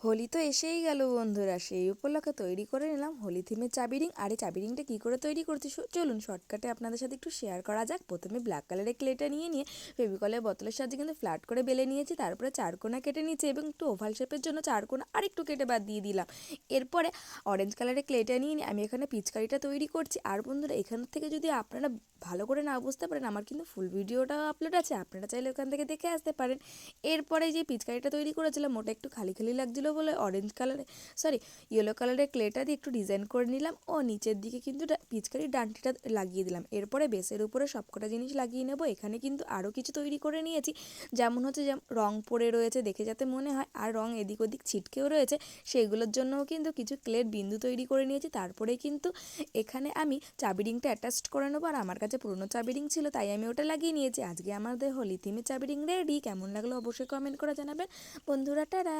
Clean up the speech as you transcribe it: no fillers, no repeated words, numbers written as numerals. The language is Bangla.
হোলি তো এসেই গেল বন্ধুরা, সেই উপলক্ষে তৈরি করে নিলাম হোলি থিমের চাবি রিং। আর এই চাবি রিংটা কী করে তৈরি করছি চলুন শর্টকাটে আপনাদের সাথে একটু শেয়ার করা যাক। প্রথমে ব্ল্যাক কালারের ক্লেটা নিয়ে ফেভিকলের বোতলের সাহায্যে কিন্তু ফ্ল্যাট করে বেলে নিয়েছি, তারপরে চারকোনা কেটে নিয়েছি এবং একটু ওভাল শেপের জন্য চারকোনা আর একটু কেটে বাদ দিয়ে দিলাম। এরপরে অরেঞ্জ কালারের ক্লেটা নিয়ে আমি এখানে পিচকারিটা তৈরি করছি। আর বন্ধুরা, এখান থেকে যদি আপনারা ভালো করে না বুঝতে পারেন, আমার কিন্তু ফুল ভিডিওটাও আপলোড আছে, আপনারা চাইলে ওখান থেকে দেখে আসতে পারেন। এরপরে যে পিচকারিটা তৈরি করেছিলাম ওটা একটু খালি খালি লাগছিলো বলে ইয়েলো কালারের ক্লেটা দিয়ে একটু ডিজাইন করে নিলাম ও নিচের দিকে কিন্তু পিচকারির ডান্টিটা লাগিয়ে দিলাম। এরপরে বেসের উপরে সবকটা জিনিস লাগিয়ে নেব। এখানে কিন্তু আরও কিছু তৈরি করে নিয়েছি, যেমন হচ্ছে রং পড়ে রয়েছে দেখে যাতে মনে হয়, আর রং এদিক ওদিক ছিটকেও রয়েছে, সেগুলোর জন্যও কিন্তু কিছু ক্লের বিন্দু তৈরি করে নিয়েছি। তারপরে কিন্তু এখানে আমি চাবি রিংটা অ্যাটাচ করে নেবো, আর আমার কাছে পুরনো চাবি রিং ছিল তাই আমি ওটা লাগিয়ে নিয়েছি। আজকে আমাদের হোলি থিমের চাবি রিং রেডি। কেমন লাগলো অবশ্যই কমেন্ট করে জানাবেন বন্ধুরা। টাটা।